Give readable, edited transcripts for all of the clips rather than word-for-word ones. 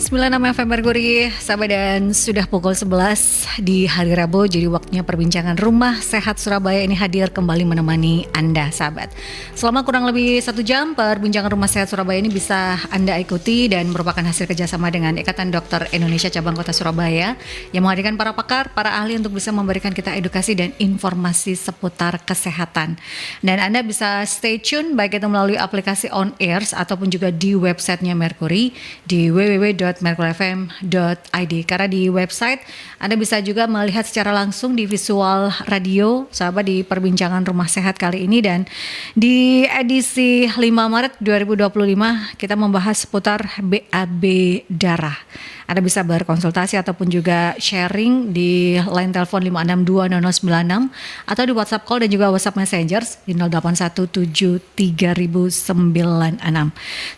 96 FM Merkuri, sahabat, dan sudah pukul 11 di hari Rabu. Jadi waktunya perbincangan Rumah Sehat Surabaya ini hadir kembali menemani Anda, sahabat. Selama kurang lebih 1 jam, perbincangan Rumah Sehat Surabaya ini bisa Anda ikuti dan merupakan hasil kerjasama dengan Ikatan Dokter Indonesia Cabang Kota Surabaya yang menghadirkan para pakar, para ahli untuk bisa memberikan kita edukasi dan informasi seputar kesehatan. Dan Anda bisa stay tune baik itu melalui aplikasi On Airs ataupun juga di websitenya Merkuri di www.merkurifm.id. Karena di website Anda bisa juga melihat secara langsung di visual radio, sahabat, di perbincangan Rumah Sehat kali ini. Dan di edisi 5 Maret 2025 kita membahas seputar BAB darah. Anda bisa berkonsultasi ataupun juga sharing di line telepon 5620096 atau di WhatsApp call dan juga WhatsApp Messenger di 08173096.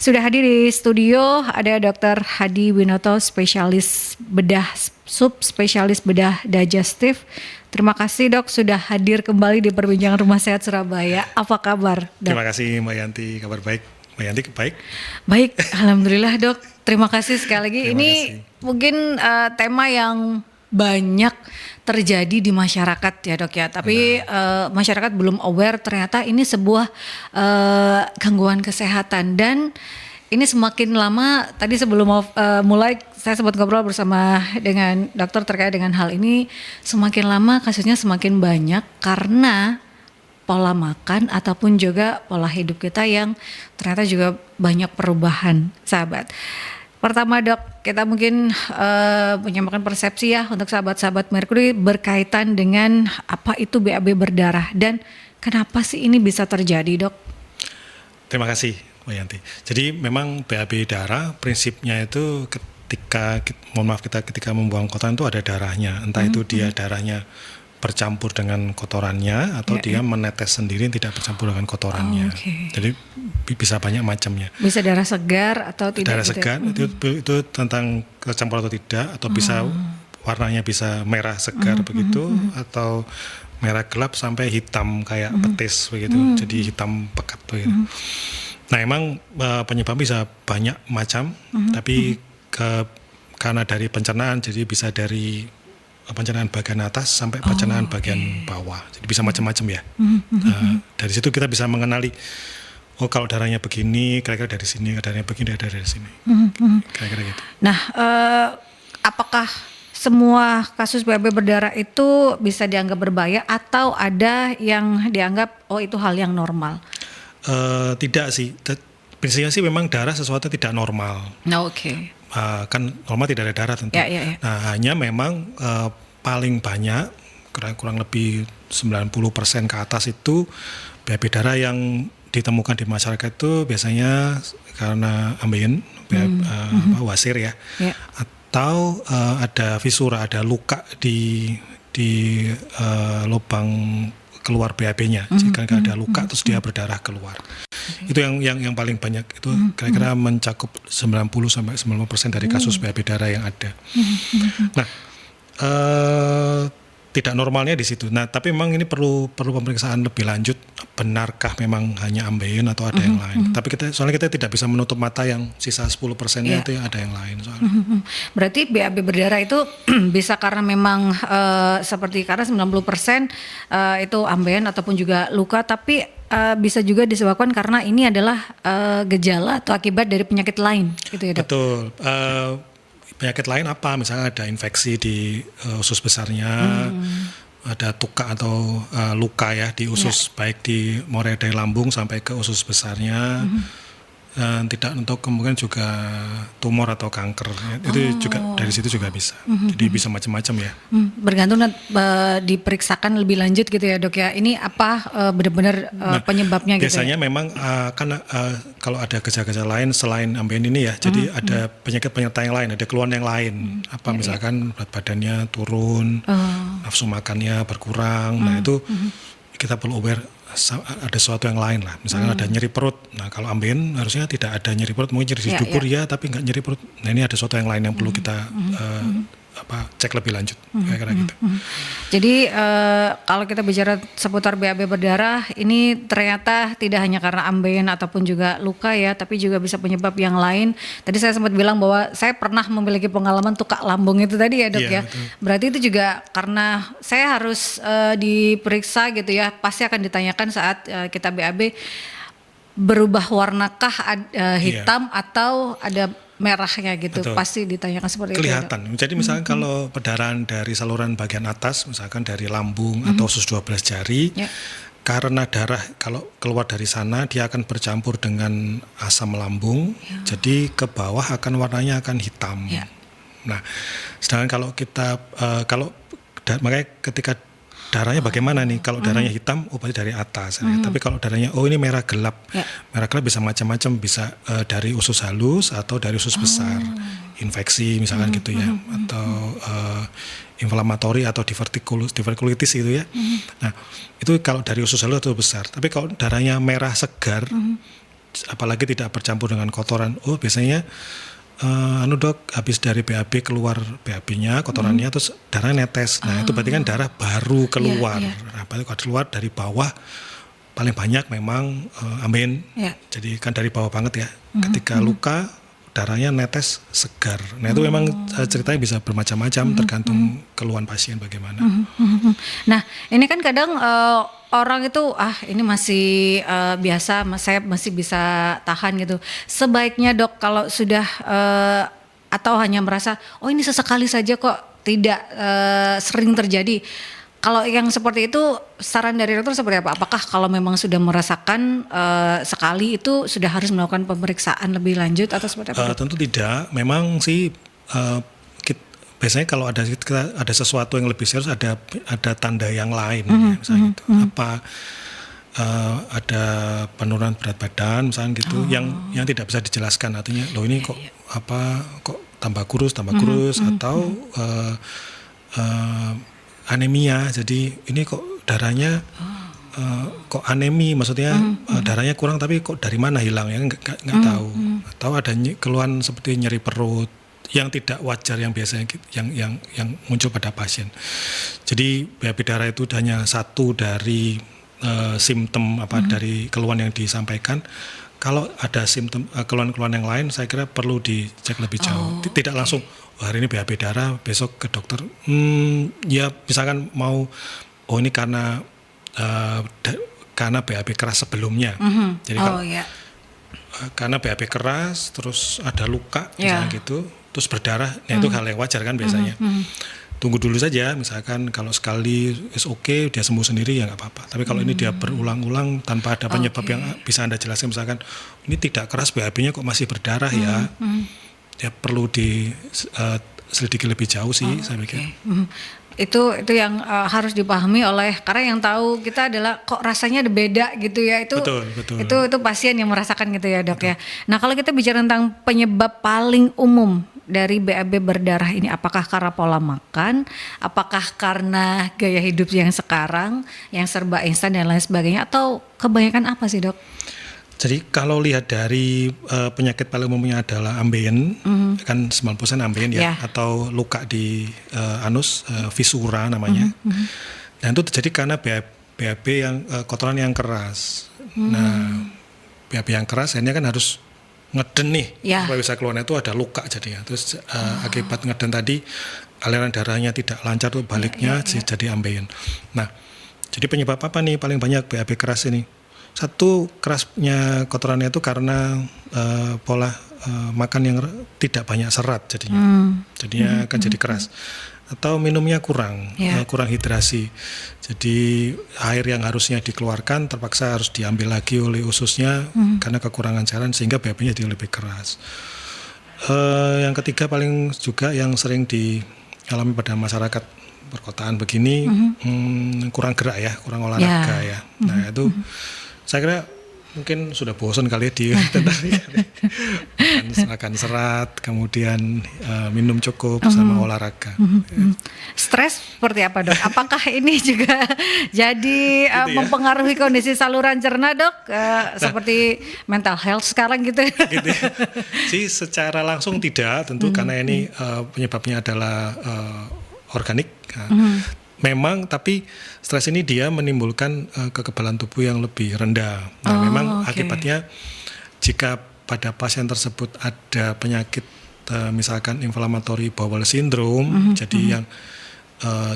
Sudah hadir di studio ada Dr. Hadi Winoto, spesialis bedah, subspesialis bedah digestif. Terima kasih, Dok, sudah hadir kembali di perbincangan Rumah Sehat Surabaya. Apa kabar, Dok? Terima kasih Mbak Yanti, kabar baik. Mbak Yanti baik? Baik, alhamdulillah, Dok. Terima kasih sekali lagi. Ini mungkin tema yang banyak terjadi di masyarakat ya, Dok ya. Tapi masyarakat belum aware ternyata ini sebuah gangguan kesehatan. Dan ini semakin lama, tadi sebelum mulai saya sempat ngobrol bersama dengan dokter terkait dengan hal ini. Semakin lama kasusnya semakin banyak karena pola makan ataupun juga pola hidup kita yang ternyata juga banyak perubahan, sahabat. Pertama, Dok, kita mungkin menyamakan persepsi ya untuk sahabat-sahabat Merkuri berkaitan dengan apa itu BAB berdarah dan kenapa sih ini bisa terjadi, Dok? Terima kasih, Mbak Yanti. Jadi memang BAB darah prinsipnya itu ketika membuang kotoran itu ada darahnya, entah itu dia darahnya bercampur dengan kotorannya atau dia menetes sendiri tidak bercampur dengan kotorannya. Jadi bisa banyak macamnya. Bisa darah segar atau tidak? Darah segar itu tentang kecampur atau tidak, atau bisa warnanya bisa merah segar begitu, atau merah gelap sampai hitam kayak petis begitu. Jadi hitam pekat begitu. Nah, emang penyebab bisa banyak macam, tapi karena dari pencernaan, jadi bisa dari pencernaan bagian atas sampai pencernaan bagian bawah. Jadi bisa macam-macam ya. Dari situ kita bisa mengenali, oh kalau darahnya begini, kira-kira dari sini, darahnya begini, dari sini. Kira-kira gitu. Nah, apakah semua kasus BAB berdarah itu bisa dianggap berbahaya atau ada yang dianggap, oh itu hal yang normal? Tidak sih. Prinsipnya sih memang darah sesuatu tidak normal. Kan normal tidak ada darah tentu. Nah, hanya memang paling banyak kurang lebih 90% ke atas itu BAB darah yang ditemukan di masyarakat itu biasanya karena ambeien, wasir ya, atau ada fisura, ada luka di lubang keluar BAB-nya. Jika ada luka terus dia berdarah keluar. Itu yang paling banyak, itu kira-kira mencakup 90-90% dari kasus BAB darah yang ada. Nah, tidak normalnya di situ. Nah, tapi memang ini perlu pemeriksaan lebih lanjut. Benarkah memang hanya ambeien atau ada yang lain? Tapi soalnya kita tidak bisa menutup mata yang sisa 10%-nya itu ada yang lain soalnya. Berarti BAB berdarah itu bisa karena memang seperti karena 90% itu ambeien ataupun juga luka, tapi bisa juga disebabkan karena ini adalah gejala atau akibat dari penyakit lain, gitu ya, Dok? Betul. Penyakit lain apa? Misalnya ada infeksi di usus besarnya, ada tuka atau luka ya di usus, baik mulai dari lambung sampai ke usus besarnya. Tidak untuk kemungkinan juga tumor atau kanker, itu juga dari situ juga bisa. Jadi bisa macam-macam ya. Bergantung diperiksakan lebih lanjut gitu ya, Dok ya. Ini apa benar-benar penyebabnya gitu? Biasanya memang kan kalau ada gejala-gejala lain selain ambeien ini ya, jadi ada penyakit penyerta yang lain, ada keluhan yang lain. Misalkan berat badannya turun, nafsu makannya berkurang. Nah itu kita perlu aware. Ada sesuatu yang lain lah, misalnya ada nyeri perut. Nah kalau ambeien harusnya tidak ada nyeri perut, mungkin nyeri di dubur ya, tapi nggak nyeri perut. Nah ini ada sesuatu yang lain yang perlu kita cek lebih lanjut kayak gitu. Jadi kalau kita bicara seputar BAB berdarah, ini ternyata tidak hanya karena ambeien ataupun juga luka ya, tapi juga bisa penyebab yang lain. Tadi saya sempat bilang bahwa saya pernah memiliki pengalaman tukak lambung itu tadi ya dok ya. Betul. Berarti itu juga karena saya harus diperiksa gitu ya, pasti akan ditanyakan saat kita BAB berubah warnakah hitam atau ada merahnya gitu. Betul. Pasti ditanyakan seperti kelihatan. itu. Jadi misalkan kalau perdarahan dari saluran bagian atas, misalkan dari lambung atau usus 12 jari, karena darah kalau keluar dari sana dia akan bercampur dengan asam lambung, jadi ke bawah akan warnanya akan hitam. Nah, sedangkan kalau kita makanya ketika darahnya bagaimana nih? Kalau darahnya hitam, berarti dari atas. Tapi kalau darahnya, ini merah gelap. Merah gelap bisa macam-macam, bisa dari usus halus atau dari usus besar. Infeksi misalkan gitu ya, atau inflamatori atau diverticulitis gitu ya. Nah, itu kalau dari usus halus atau besar. Tapi kalau darahnya merah segar, apalagi tidak bercampur dengan kotoran, biasanya dok, habis dari BAB keluar BAB-nya, kotorannya, terus darahnya netes. Nah itu berarti kan darah baru keluar. Nah kalau keluar dari bawah, paling banyak memang ambeien. Jadi kan dari bawah banget ya. Ketika luka, darahnya netes segar. Nah itu memang ceritanya bisa bermacam-macam, tergantung keluhan pasien bagaimana. Nah ini kan kadang orang itu ini masih biasa, saya masih bisa tahan gitu. Sebaiknya dok kalau sudah atau hanya merasa ini sesekali saja kok, tidak sering terjadi. Kalau yang seperti itu saran dari dokter seperti apa? Apakah kalau memang sudah merasakan sekali itu sudah harus melakukan pemeriksaan lebih lanjut atau seperti apa? Tentu tidak. Memang sih biasanya kalau ada sesuatu yang lebih serius, ada tanda yang lain, misalnya gitu. Ada penurunan berat badan, misalnya gitu, yang tidak bisa dijelaskan. Artinya, ini kok tambah kurus, atau anemia. Jadi ini kok darahnya kok anemi, maksudnya darahnya kurang, tapi kok dari mana hilang ya nggak tahu. Atau ada keluhan seperti nyeri perut yang tidak wajar, yang biasanya yang muncul pada pasien. Jadi BAB darah itu hanya satu dari simptom dari keluhan yang disampaikan. Kalau ada simptom keluhan-keluhan yang lain, saya kira perlu dicek lebih jauh. Tidak langsung hari ini BAB darah, besok ke dokter. Ya misalkan mau ini karena BAB keras sebelumnya. Jadi karena BAB keras, terus ada luka misalnya gitu, terus berdarah, itu hal yang wajar kan biasanya. Tunggu dulu saja, misalkan kalau sekali is oke, dia sembuh sendiri ya nggak apa-apa. Tapi kalau ini dia berulang-ulang tanpa ada penyebab yang bisa Anda jelaskan, misalkan ini tidak keras BAB-nya kok masih berdarah ya perlu diselidiki lebih jauh sih, saya pikir. Itu yang harus dipahami oleh, karena yang tahu kita adalah kok rasanya ada beda gitu ya, itu betul. Itu pasien yang merasakan gitu ya dok. Ya. Nah kalau kita bicara tentang penyebab paling umum dari BAB berdarah ini, apakah karena pola makan, apakah karena gaya hidup yang sekarang yang serba instan dan lain sebagainya, atau kebanyakan apa sih dok? Jadi kalau lihat dari penyakit paling umumnya adalah ambeien, kan 90% ambeien ya, atau luka di anus, visura namanya. Nah itu terjadi karena BAB yang kotoran yang keras. Nah BAB yang keras ini kan harus ngeden nih, supaya bisa keluar, itu ada luka jadinya. Terus akibat ngeden tadi aliran darahnya tidak lancar tuh baliknya jadi ambeien. Nah jadi penyebab apa nih paling banyak BAB keras ini? Satu, kerasnya kotorannya itu karena pola makan yang tidak banyak serat jadinya akan jadi keras. Atau minumnya kurang hidrasi, jadi air yang harusnya dikeluarkan terpaksa harus diambil lagi oleh ususnya karena kekurangan cairan, sehingga BAB-nya jadi lebih keras. Yang ketiga paling juga yang sering dialami pada masyarakat perkotaan begini, kurang gerak ya, kurang olahraga ya. Nah itu saya kira mungkin sudah bosan kali ya di tentang makan serat, kemudian minum cukup sama olahraga. Stres seperti apa dok? Apakah ini juga jadi mempengaruhi kondisi saluran cerna dok? Seperti mental health sekarang gitu? Gitu ya. Sih secara langsung tidak tentu karena ini penyebabnya adalah organik. Memang, tapi stres ini dia menimbulkan kekebalan tubuh yang lebih rendah. Nah, memang akibatnya jika pada pasien tersebut ada penyakit misalkan inflammatory bowel syndrome, jadi yang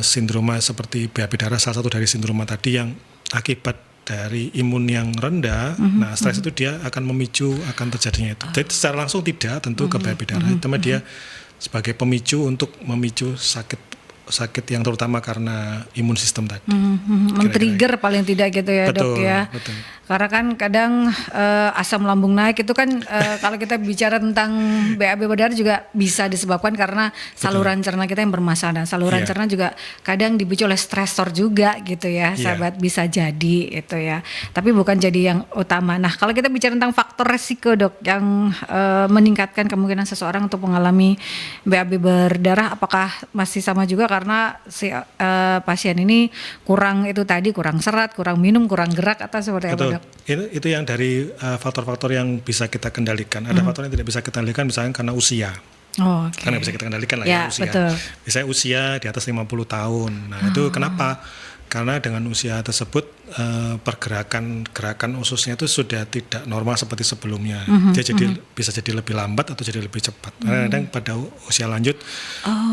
sindroma seperti BAB darah, salah satu dari sindroma tadi yang akibat dari imun yang rendah, nah stres itu dia akan memicu akan terjadinya itu. Jadi secara langsung tidak tentu ke BAB darah, cuma dia sebagai pemicu untuk memicu sakit yang terutama karena imun sistem tadi. Men-trigger paling tidak gitu ya betul, dok ya. Betul. Karena kan kadang asam lambung naik itu kan kalau kita bicara tentang BAB berdarah juga bisa disebabkan karena saluran cerna kita yang bermasalah. Saluran cerna juga kadang dipicu oleh stresor juga gitu ya, sahabat, bisa jadi itu ya. Tapi bukan jadi yang utama. Nah, kalau kita bicara tentang faktor resiko dok yang meningkatkan kemungkinan seseorang untuk mengalami BAB berdarah, apakah masih sama juga karena si pasien ini kurang itu tadi, kurang serat, kurang minum, kurang gerak atau seperti apa dok? Itu yang dari faktor-faktor yang bisa kita kendalikan. Ada faktor yang tidak bisa kita kendalikan, misalnya karena usia. Karena bisa kita kendalikan lah ya usia. Betul. Misalnya usia di atas 50 tahun. Nah itu kenapa? Karena dengan usia tersebut gerakan ususnya itu sudah tidak normal seperti sebelumnya. Dia bisa jadi lebih lambat atau jadi lebih cepat. Kadang pada usia lanjut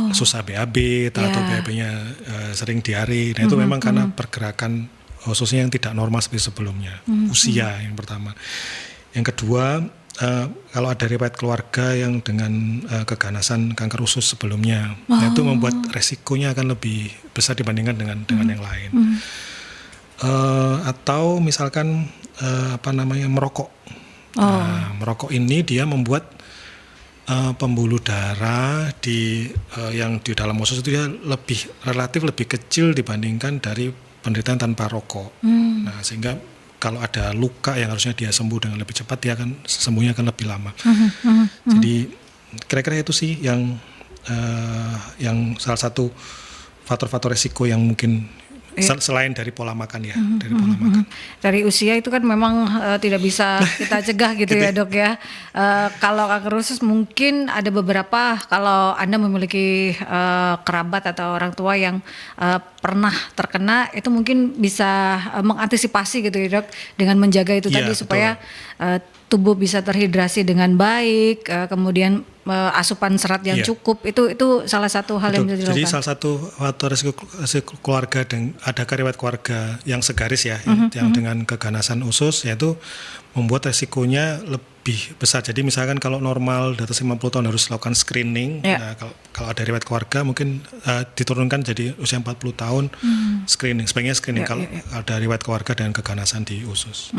susah BAB atau BAB-nya sering diare. Nah itu memang karena pergerakan ususnya yang tidak normal seperti sebelumnya. Usia yang pertama. Yang kedua, kalau ada riwayat keluarga yang dengan keganasan kanker usus sebelumnya, itu membuat resikonya akan lebih besar dibandingkan dengan yang lain. Atau misalkan merokok. Nah, merokok ini dia membuat pembuluh darah yang di dalam usus itu dia relatif lebih kecil dibandingkan dari penderita tanpa rokok. Nah, sehingga kalau ada luka yang harusnya dia sembuh dengan lebih cepat, dia akan sembuhnya akan lebih lama. Jadi kira-kira itu sih yang salah satu faktor-faktor resiko yang mungkin selain dari pola makan ya, dari pola makan. Dari usia itu kan memang tidak bisa kita cegah gitu ya dok ya. Kalau kanker usus mungkin ada beberapa, kalau Anda memiliki kerabat atau orang tua yang pernah terkena, itu mungkin bisa mengantisipasi gitu ya dok, dengan menjaga itu tadi supaya tubuh bisa terhidrasi dengan baik, kemudian asupan serat yang cukup, itu salah satu hal yang bisa dilakukan. Jadi salah satu faktor risiko keluarga, dan ada riwayat keluarga yang segaris ya, yang dengan keganasan usus, yaitu membuat resikonya lebih besar. Jadi misalkan kalau normal di atas 50 tahun harus lakukan screening. Nah, kalau ada riwayat keluarga mungkin diturunkan jadi usia 40 tahun screening. Sebaiknya screening kalau ada riwayat keluarga dengan keganasan di usus.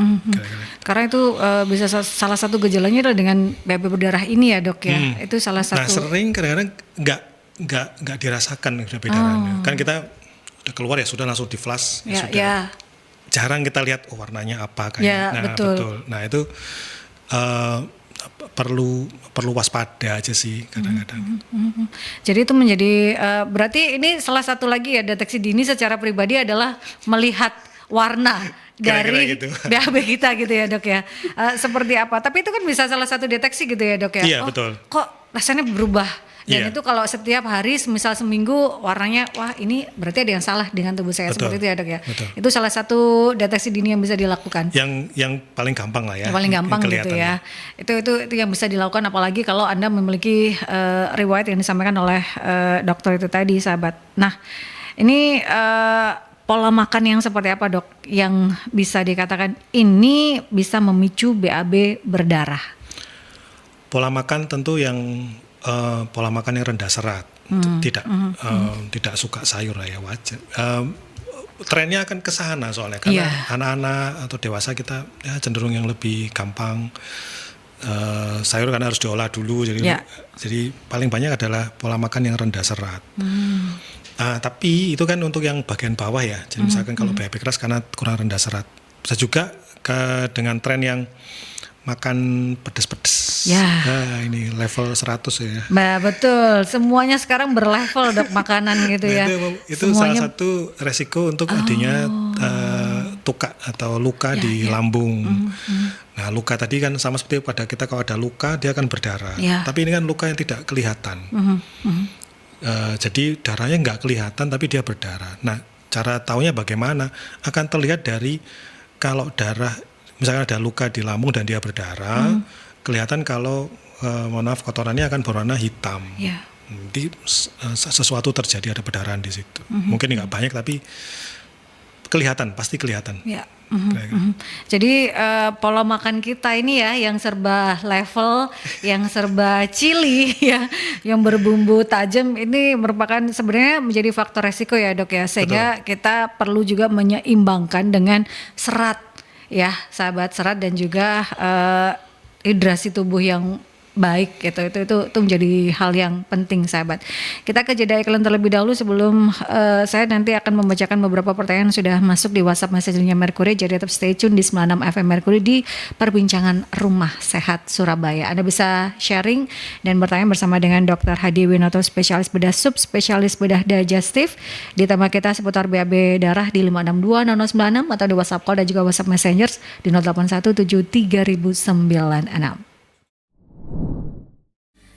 Karena itu bisa salah satu gejalanya adalah dengan BAB berdarah ini ya dok ya. Itu salah satu. Nah, sering kadang-kadang nggak dirasakan BAB darahnya. Kan kita udah keluar ya sudah langsung di flash sudah. Jarang kita lihat warnanya apa kayaknya. Nah, betul. Nah, itu perlu waspada aja sih kadang-kadang. Jadi itu menjadi berarti ini salah satu lagi ya deteksi dini secara pribadi adalah melihat warna dari BAB kita gitu ya dok ya. Seperti apa? Tapi itu kan bisa salah satu deteksi gitu ya dok ya. Iya, betul. Kok rasanya berubah? Dan itu kalau setiap hari misal seminggu warnanya, wah ini berarti ada yang salah dengan tubuh saya. Seperti itu ya dok ya. Itu salah satu deteksi dini yang bisa dilakukan. Yang paling gampang lah ya. Yang paling gampang gitu ya. Itu yang bisa dilakukan, apalagi kalau Anda memiliki riwayat yang disampaikan oleh dokter itu tadi sahabat. Nah ini pola makan yang seperti apa dok yang bisa dikatakan ini bisa memicu BAB berdarah? Pola makan tentu yang pola makan yang rendah serat, tidak suka sayur lah ya, wajar. Trennya akan ke sana soalnya karena anak-anak atau dewasa kita ya cenderung yang lebih gampang sayur karena harus diolah dulu, jadi paling banyak adalah pola makan yang rendah serat. Tapi itu kan untuk yang bagian bawah ya, jadi misalkan kalau BAB keras karena kurang rendah serat. Bisa juga dengan tren yang makan pedes-pedes. Ya. Nah, ini level 100 ya. Nah, betul. Semuanya sekarang berlevel Dok makanan gitu ya. Itu salah satu resiko untuk adanya tukak atau luka di lambung. Nah, luka tadi kan sama seperti pada kita kalau ada luka dia akan berdarah. Tapi ini kan luka yang tidak kelihatan. Jadi darahnya nggak kelihatan tapi dia berdarah. Nah, cara taunya bagaimana? Akan terlihat dari kalau darah, misalkan ada luka di lambung dan dia berdarah, kelihatan kalau mohon maaf kotorannya akan berwarna hitam. Jadi sesuatu terjadi, ada perdarahan di situ. Mungkin nggak banyak tapi kelihatan, pasti kelihatan. Jadi pola makan kita ini ya yang serba level, yang serba chili ya, yang berbumbu tajam ini merupakan sebenarnya menjadi faktor resiko ya Dok ya, sehingga kita perlu juga menyeimbangkan dengan serat ya, sahabat, serat dan juga hidrasi tubuh yang baik gitu. Itu menjadi hal yang penting sahabat. Kita ke jeda iklan terlebih dahulu sebelum saya nanti akan membacakan beberapa pertanyaan yang sudah masuk di WhatsApp Messenger-nya Mercury. Jadi tetap stay tune di 96 FM Mercury di perbincangan Rumah Sehat Surabaya. Anda bisa sharing dan bertanya bersama dengan Dr. Hadi Winoto, spesialis bedah subspesialis bedah digestif, di tema kita seputar BAB darah di 5620096 atau di WhatsApp call dan juga WhatsApp Messenger di 0817300996.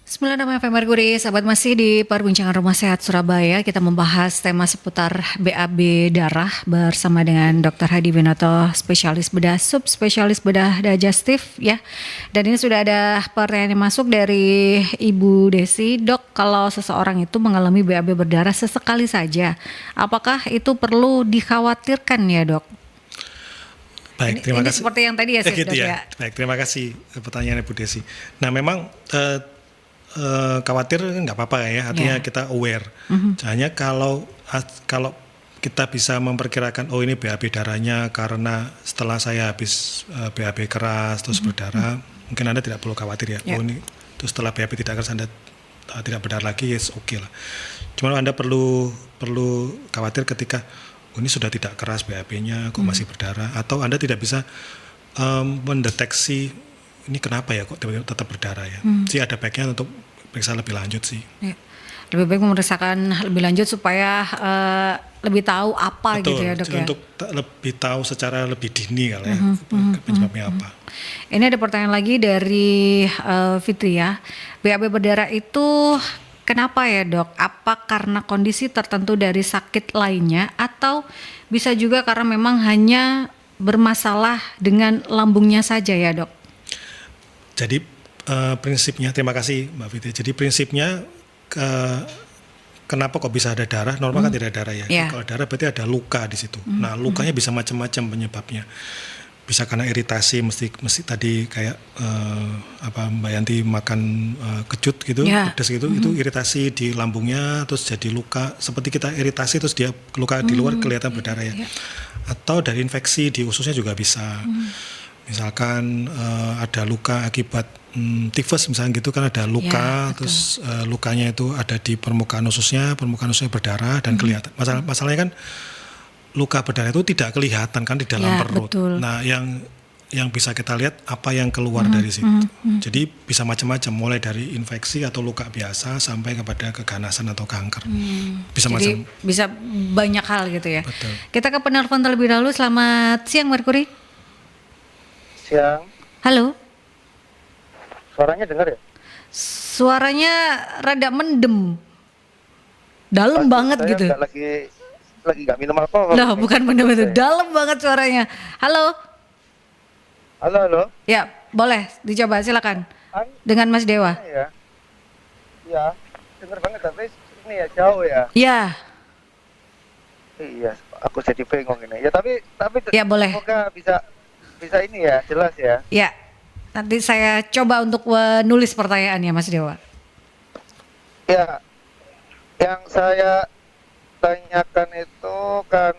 96 FM Mercury, sahabat, masih di perbincangan Rumah Sehat Surabaya. Kita membahas tema seputar BAB darah bersama dengan Dr. Hadi Winoto, spesialis bedah subspesialis bedah digestif ya. Dan ini sudah ada pertanyaan yang masuk dari Ibu Desi. Dok, kalau seseorang itu mengalami BAB berdarah sesekali saja, apakah itu perlu dikhawatirkan ya Dok? Baik, terima kasih. Seperti yang tadi ya, gitu Dok ya. Baik, terima kasih pertanyaannya Bu Desi. Nah, memang khawatir nggak apa-apa ya, artinya kita aware. Hanya kalau kita bisa memperkirakan ini BAB darahnya karena setelah saya habis BAB keras terus berdarah, mungkin Anda tidak perlu khawatir ya. Ini terus setelah BAB tidak keras Anda tidak berdarah lagi, oke lah. Cuma Anda perlu khawatir ketika ini sudah tidak keras BAB-nya kok masih berdarah, atau Anda tidak bisa mendeteksi ini kenapa ya kok tetap berdarah ya. Sih ada baiknya untuk periksa lebih lanjut sih. Ya. Lebih baik memeriksakan lebih lanjut supaya lebih tahu apa. Betul, gitu ya Dok ya. Untuk lebih tahu secara lebih dini kalau ya penyebabnya apa. Ini ada pertanyaan lagi dari Fitri ya. BAB berdarah itu kenapa ya Dok? Apa karena kondisi tertentu dari sakit lainnya atau bisa juga karena memang hanya bermasalah dengan lambungnya saja ya Dok? Jadi prinsipnya, terima kasih Mbak Fitri. Jadi prinsipnya kenapa kok bisa ada darah? Normal kan tidak ada darah ya. Kalau darah berarti ada luka di situ. Nah, lukanya bisa macam-macam penyebabnya. Bisa karena iritasi, mesti tadi kayak Mbak Yanti makan kecut gitu, pedas gitu, itu iritasi di lambungnya, terus jadi luka. Seperti kita iritasi terus dia luka di luar kelihatan berdarah ya. Atau dari infeksi di ususnya juga bisa. Misalkan ada luka akibat tifus misalnya gitu kan, ada luka terus lukanya itu ada di permukaan ususnya berdarah dan kelihatan. Masalahnya kan luka berdarah itu tidak kelihatan kan di dalam perut. Betul. Nah, yang bisa kita lihat apa yang keluar dari situ. Jadi bisa macam-macam, mulai dari infeksi atau luka biasa sampai kepada keganasan atau kanker. Bisa jadi macam. Bisa banyak hal gitu ya. Betul. Kita ke penelpon terlebih dahulu. Selamat siang Mercury. Siang. Halo. Suaranya dengar ya? Suaranya rada mendem. Dalam banget saya gitu. Lagi nggak minum apa? Loh, bukan mendem itu. Dalam banget suaranya. Halo. Halo. Ya, boleh dicoba silakan. Dengan Mas Dewa. Ya, dengar banget tapi ini ya jauh ya. Iya. Iya, aku jadi bingung ini. Ya tapi ya, boleh. Semoga bisa ini ya, jelas ya. Ya, nanti saya coba untuk menulis pertanyaannya Mas Dewa. Ya, yang saya tanyakan itu kan,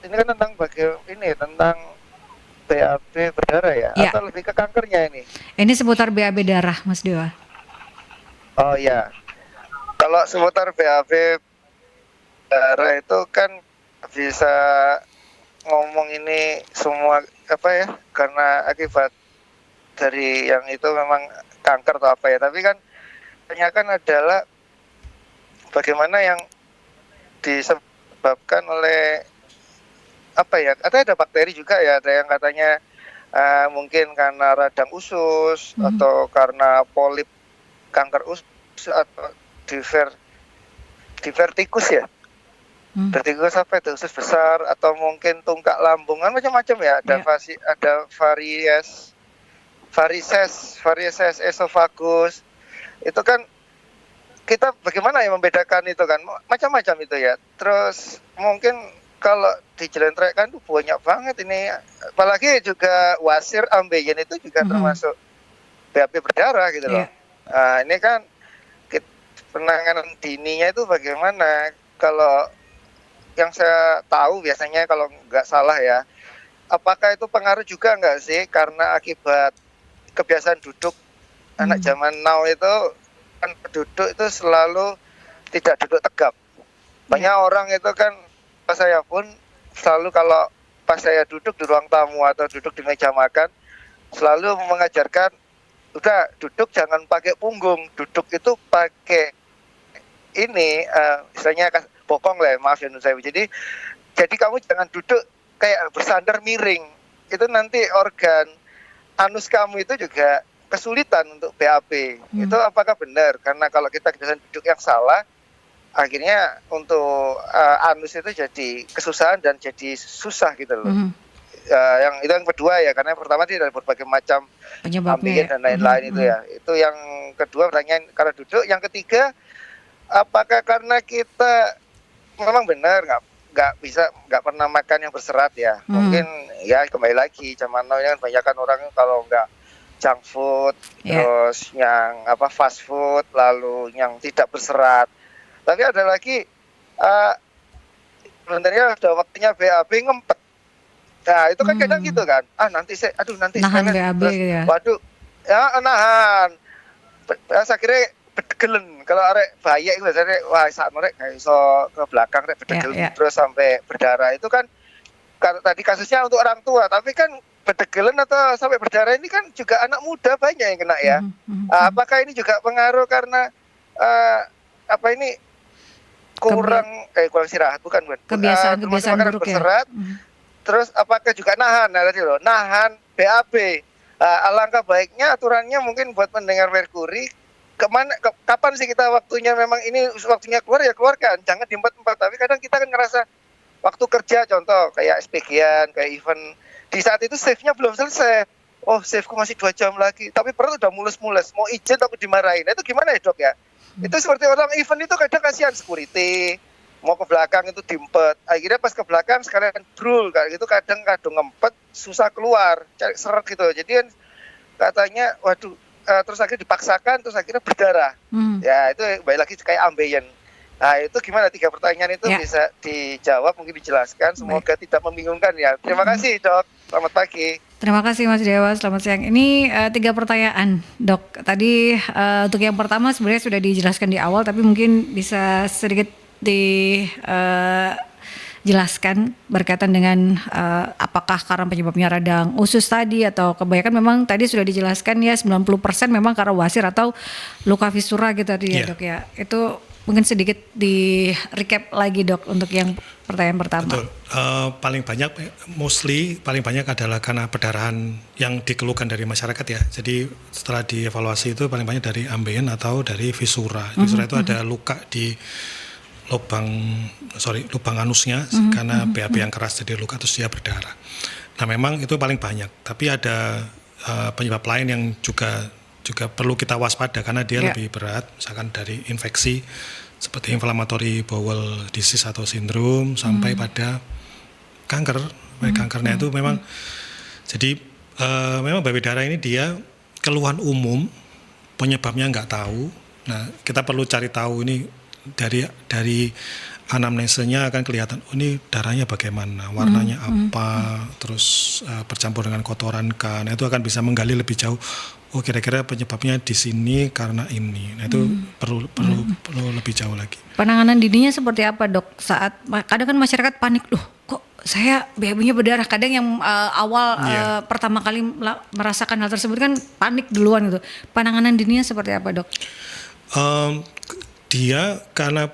ini kan tentang tentang BAB berdarah ya, atau lebih ke kankernya ini? Ini seputar BAB darah Mas Dewa. Oh ya, kalau seputar BAB darah itu kan bisa ngomong ini semua apa ya, karena akibat dari yang itu memang kanker atau apa ya, tapi kan kebanyakan adalah bagaimana yang disebabkan oleh apa ya, ada bakteri juga ya, ada yang katanya mungkin karena radang usus atau karena polip kanker usus atau divertikus ya. Vertikus apa itu, usus besar atau mungkin tungkak lambung kan macam-macam ya, ada ada varises esophagus. Itu kan kita bagaimana ya membedakan itu kan, macam-macam itu ya. Terus mungkin kalau dijelentrekkan tuh banyak banget ini, apalagi juga wasir ambeien itu juga termasuk BAB berdarah gitu loh. Nah, ini kan penanganan dininya itu bagaimana? Kalau yang saya tahu biasanya kalau nggak salah ya, apakah itu pengaruh juga nggak sih karena akibat kebiasaan duduk anak zaman now itu kan duduk itu selalu tidak duduk tegap. Banyak orang itu kan, saya pun selalu kalau pas saya duduk di ruang tamu atau duduk di meja makan selalu mengajarkan udah duduk jangan pakai punggung, duduk itu pakai ini istilahnya bokong lah, maaf ya saya. Jadi kamu jangan duduk kayak bersandar miring, itu nanti organ anus kamu itu juga kesulitan untuk BAB. Itu apakah benar? Karena kalau kita kebiasaan duduk yang salah, akhirnya untuk anus itu jadi kesusahan dan jadi susah gitu loh. Yang itu yang kedua ya, karena yang pertama tidak ada berbagai macam penyebabnya dan lain-lain itu ya. Itu yang kedua, pertanyaan karena duduk. Yang ketiga, apakah karena kita memang benar nggak pernah makan yang berserat ya? Mungkin ya kembali lagi zaman now kan kebanyakan orang kalau nggak junk food, terus yang fast food, lalu yang tidak berserat. Tapi ada lagi sebenarnya udah waktunya BAB ngempet. Nah itu kan kadang gitu kan, nanti nahan BAB ya. Waduh, ya nahan. Saya kira bedegelen. Kalau arek bayi itu biasanya wah saat mereka kayak iso ke belakang rek bedegelen terus sampai berdarah. Itu kan tadi kasusnya untuk orang tua, tapi kan bedegelen atau sampai berdarah ini kan juga anak muda banyak yang kena ya. Apakah ini juga pengaruh karena kurang istirahat, bukan kebiasaan buruk berserat, ya. Terus apakah juga nahan BAB. Alangkah baiknya aturannya mungkin buat pendengar Merkuri, kapan sih kita waktunya, memang ini waktunya keluar ya keluarkan, jangan diempat-empat. Tapi kadang kita kan ngerasa waktu kerja, contoh kayak SPG-an, kayak event, di saat itu shift-nya belum selesai. Oh, shift-ku masih 2 jam lagi, tapi perut udah mules-mules, mau izin tapi dimarahin. Itu gimana ya dok ya? Itu seperti orang event itu kadang kasihan security, mau ke belakang itu diempet. Akhirnya pas ke belakang sekalian drul kayak gitu, kadang ngempet, susah keluar, cari seret gitu. Jadi kan katanya waduh, terus akhirnya dipaksakan, terus akhirnya berdarah. Ya itu baik lagi kayak ambeien. Nah itu gimana, 3 pertanyaan itu bisa dijawab, mungkin dijelaskan, semoga tidak membingungkan ya. Terima kasih dok, selamat pagi. Terima kasih Mas Dewa, selamat siang. Ini 3 pertanyaan dok. Tadi untuk yang pertama sebenarnya sudah dijelaskan di awal, tapi mungkin bisa sedikit dijelaskan berkaitan dengan apakah karena penyebabnya radang usus tadi, atau kebanyakan memang tadi sudah dijelaskan ya 90% memang karena wasir atau luka visura gitu tadi ya dok ya. Itu mungkin sedikit di recap lagi dok untuk yang pertanyaan pertama. Betul. Paling banyak adalah karena perdarahan yang dikeluhkan dari masyarakat ya. Jadi setelah dievaluasi itu paling banyak dari ambeien atau dari visura. Visura itu ada luka di lubang anusnya karena BAB yang keras, jadi luka terus dia berdarah. Nah memang itu paling banyak, tapi ada penyebab lain yang juga perlu kita waspada karena dia lebih berat, misalkan dari infeksi seperti inflammatory bowel disease atau sindrom sampai pada kanker. Kankernya itu memang jadi memang BAB darah ini dia keluhan umum, penyebabnya nggak tahu. Nah kita perlu cari tahu ini dari anamnesenya akan kelihatan ini darahnya bagaimana, warnanya apa, terus bercampur dengan kotoran kan, itu akan bisa menggali lebih jauh. Oh kira-kira penyebabnya di sini karena ini. Nah itu perlu lebih jauh lagi. Penanganan dininya seperti apa dok? Saat kadang kan masyarakat panik, loh kok saya BAB-nya berdarah. Kadang yang awal pertama kali merasakan hal tersebut kan panik duluan gitu. Penanganan dininya seperti apa, Dok? Dia karena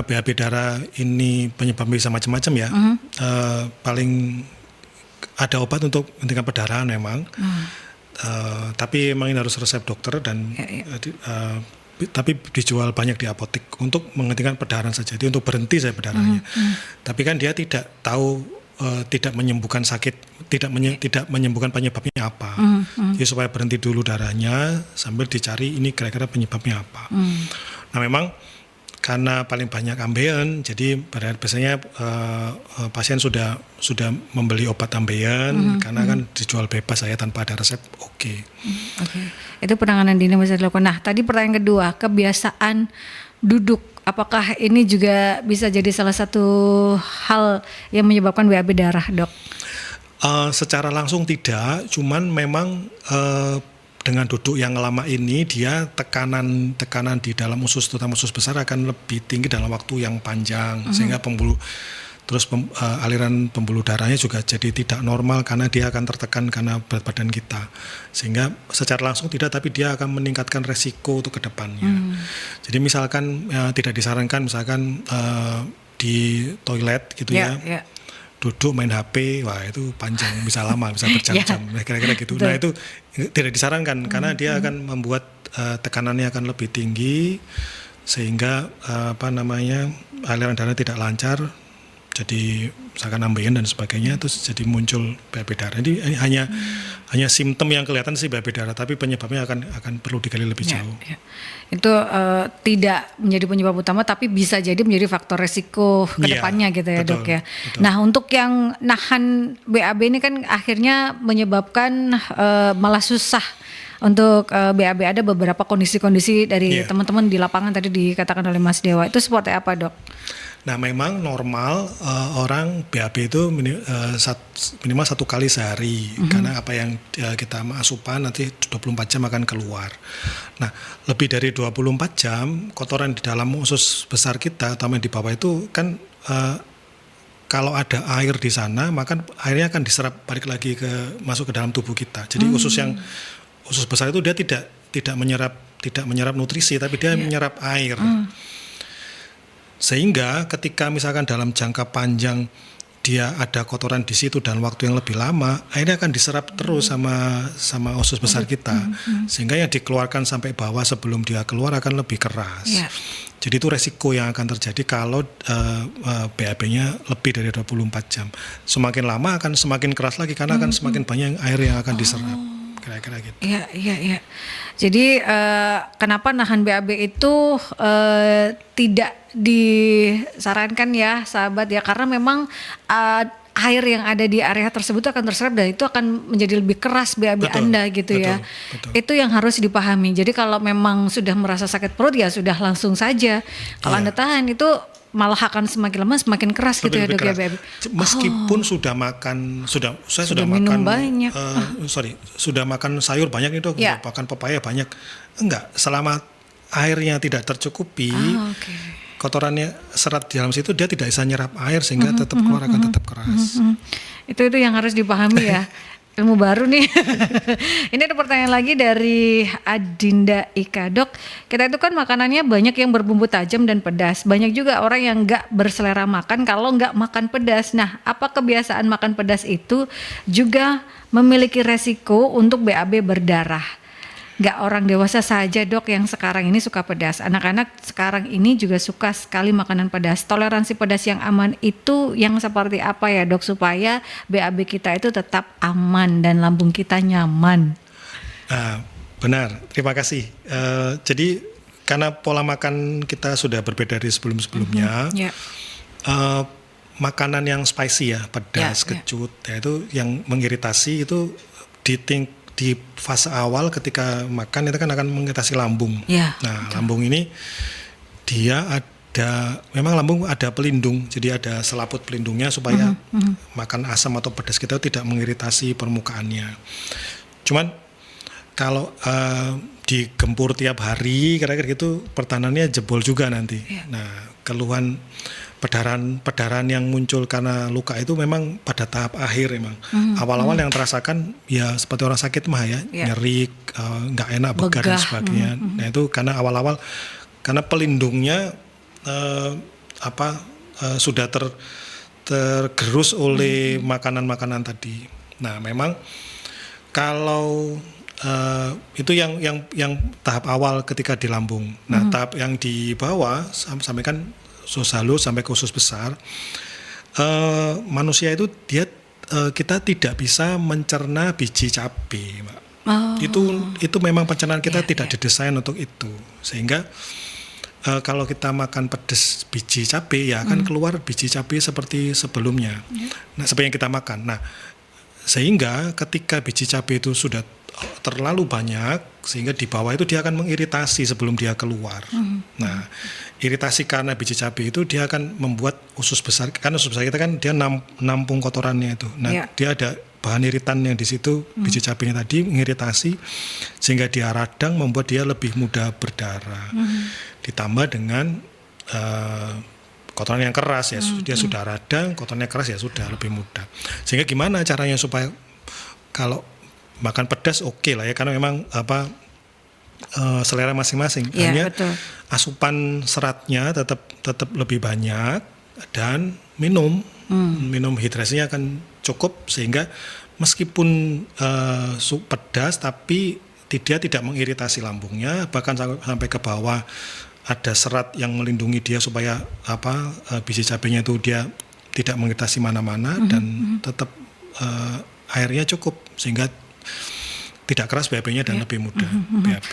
BAB darah ini penyebab bisa macam-macam ya. Paling ada obat untuk menghentikan perdarahan memang. Tapi emang ini harus resep dokter dan tapi dijual banyak di apotek untuk menghentikan perdarahan saja. Jadi untuk berhenti saya perdarahannya. Tapi kan dia tidak tahu tidak menyembuhkan sakit, tidak menyembuhkan penyebabnya apa. Jadi supaya berhenti dulu darahnya sambil dicari ini kira-kira penyebabnya apa. Nah memang karena paling banyak ambeien, jadi biasanya pasien sudah membeli obat ambeien karena kan dijual bebas saya tanpa ada resep. Oke. Itu penanganan dini bisa dilakukan. Nah tadi pertanyaan kedua, kebiasaan duduk. Apakah ini juga bisa jadi salah satu hal yang menyebabkan BAB darah, Dok? Secara langsung tidak, cuman memang dengan duduk yang lama ini dia tekanan di dalam usus, terutama usus besar akan lebih tinggi dalam waktu yang panjang sehingga aliran pembuluh darahnya juga jadi tidak normal karena dia akan tertekan karena berat badan kita, sehingga secara langsung tidak, tapi dia akan meningkatkan resiko untuk kedepannya. Jadi misalkan tidak disarankan misalkan di toilet gitu duduk main HP, wah itu panjang, bisa lama, bisa berjam-jam, kira-kira gitu. Nah itu tidak disarankan karena dia akan membuat tekanannya akan lebih tinggi sehingga aliran darah tidak lancar, jadi misalkan ambeien dan sebagainya, terus jadi muncul BAB darah. Jadi ini hanya simptom yang kelihatan sih BAB darah, tapi penyebabnya akan perlu digali lebih jauh. Itu tidak menjadi penyebab utama, tapi bisa jadi menjadi faktor resiko kedepannya gitu ya, betul, Dok ya. Betul. Nah untuk yang nahan BAB ini kan akhirnya menyebabkan malah susah untuk BAB. Ada beberapa kondisi-kondisi dari teman-teman di lapangan tadi dikatakan oleh Mas Dewa, itu seperti apa, Dok? Nah memang normal orang BAB itu minimal 1 kali sehari karena apa yang kita asupan nanti 24 jam akan keluar. Nah lebih dari 24 jam kotoran di dalam usus besar kita, terutama di bawah itu kan kalau ada air di sana maka airnya akan diserap balik lagi masuk ke dalam tubuh kita. Jadi usus besar itu dia tidak menyerap nutrisi, tapi dia menyerap air. Sehingga ketika misalkan dalam jangka panjang dia ada kotoran di situ dan waktu yang lebih lama, airnya akan diserap terus sama usus besar kita, sehingga yang dikeluarkan sampai bawah sebelum dia keluar akan lebih keras. Jadi itu resiko yang akan terjadi kalau BAB-nya lebih dari 24 jam. Semakin lama akan semakin keras lagi karena akan semakin banyak air yang akan diserap. Kira-kira gitu. Iya. Jadi kenapa nahan BAB itu tidak disarankan ya sahabat ya, karena memang air yang ada di area tersebut akan terserap dan itu akan menjadi lebih keras BAB Anda gitu ya. Betul. Itu yang harus dipahami. Jadi kalau memang sudah merasa sakit perut ya sudah langsung saja. Kalau Anda tahan itu malah akan semakin lama semakin keras gitu ya, Dok ya BAB. Meskipun sudah makan, sudah minum banyak. Sudah makan sayur banyak nih, Dok, makan pepaya banyak. Enggak, selama airnya tidak tercukupi, kotorannya serat di dalam situ dia tidak bisa nyerap air sehingga tetap keluar akan tetap keras. Itu yang harus dipahami ya. Ilmu baru nih. Ini ada pertanyaan lagi dari Adinda Ika, Dok. Kita itu kan makanannya banyak yang berbumbu tajam dan pedas. Banyak juga orang yang nggak berselera makan kalau nggak makan pedas. Nah, apa kebiasaan makan pedas itu juga memiliki resiko untuk BAB berdarah? Nggak orang dewasa saja, Dok, yang sekarang ini suka pedas. Anak-anak sekarang ini juga suka sekali makanan pedas. Toleransi pedas yang aman itu yang seperti apa ya, Dok, supaya BAB kita itu tetap aman dan lambung kita nyaman? Benar, terima kasih. Jadi karena pola makan kita sudah berbeda dari sebelum-sebelumnya, makanan yang spicy ya, pedas, kecut, ya itu yang mengiritasi itu di fase awal ketika makan itu kan akan mengiritasi lambung. Lambung ini dia memang lambung ada pelindung, jadi ada selaput pelindungnya supaya makan asam atau pedas kita tidak mengiritasi permukaannya. Cuman kalau digempur tiap hari kira-kira gitu pertahanannya jebol juga nanti. Nah, keluhan Perdarahan yang muncul karena luka itu memang pada tahap akhir memang. Awal-awal yang terasakan ya seperti orang sakit mah ya, nyeri, nggak enak, begar dan sebagainya. Nah itu karena awal-awal karena pelindungnya sudah tergerus oleh makanan-makanan tadi. Nah memang kalau itu yang tahap awal ketika di lambung. Nah tahap yang di bawah sampai kan usus halus sampai ke usus besar, manusia itu kita tidak bisa mencerna biji cabai, Mbak. Itu memang pencernaan kita tidak didesain untuk itu, sehingga kalau kita makan pedas biji cabai ya akan keluar biji cabai seperti sebelumnya. Nah, seperti yang kita makan. Nah, sehingga ketika biji cabai itu sudah terlalu banyak, sehingga di bawah itu dia akan mengiritasi sebelum dia keluar. Nah, iritasi karena biji cabai itu dia akan membuat usus besar, karena usus besar kita kan dia nampung kotorannya itu. Nah, dia ada bahan iritan yang di situ, biji cabainya tadi mengiritasi sehingga dia radang, membuat dia lebih mudah berdarah. Ditambah dengan kotoran yang keras ya, dia sudah radang, kotorannya keras ya sudah lebih mudah. Sehingga gimana caranya supaya kalau makan pedas oke lah ya, karena memang selera masing-masing. Hanya betul. Asupan seratnya tetap lebih banyak dan minum hidrasinya akan cukup, sehingga meskipun pedas tapi dia tidak mengiritasi lambungnya, bahkan sampai ke bawah ada serat yang melindungi dia supaya biji cabainya itu dia tidak mengiritasi mana-mana dan tetap airnya cukup sehingga tidak keras BAB-nya dan lebih mudah BAB.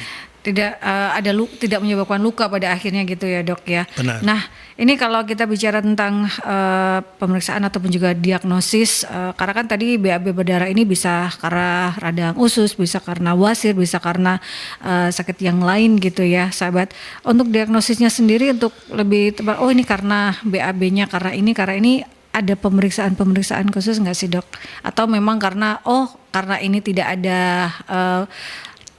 Tidak menyebabkan luka pada akhirnya gitu ya, Dok ya. Benar. Nah, ini kalau kita bicara tentang pemeriksaan ataupun juga diagnosis, karena kan tadi BAB berdarah ini bisa karena radang usus, bisa karena wasir, bisa karena sakit yang lain gitu ya, sahabat. Untuk diagnosisnya sendiri untuk lebih tepat, oh ini karena BAB-nya karena ini ada pemeriksaan khusus nggak sih, Dok? Atau memang karena ini tidak ada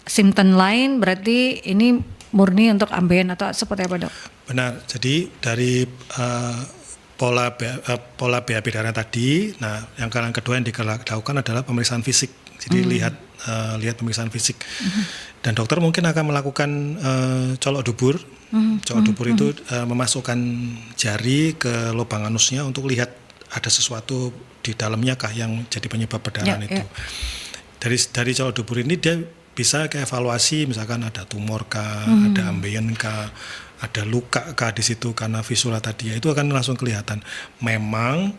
simptom lain, berarti ini murni untuk ambeien atau seperti apa, Dok? Benar. Jadi dari pola BAB darah tadi, nah yang kedua yang dilakukan adalah pemeriksaan fisik. Jadi lihat pemeriksaan fisik. Dan dokter mungkin akan melakukan colok dubur. Colok dubur itu memasukkan jari ke lubang anusnya untuk lihat ada sesuatu di dalamnya kah yang jadi penyebab perdarahan itu. Dari colok dubur ini dia bisa evaluasi, misalkan ada tumor kah, ada ambeien kah, ada luka kah di situ karena visula tadi ya, itu akan langsung kelihatan. Memang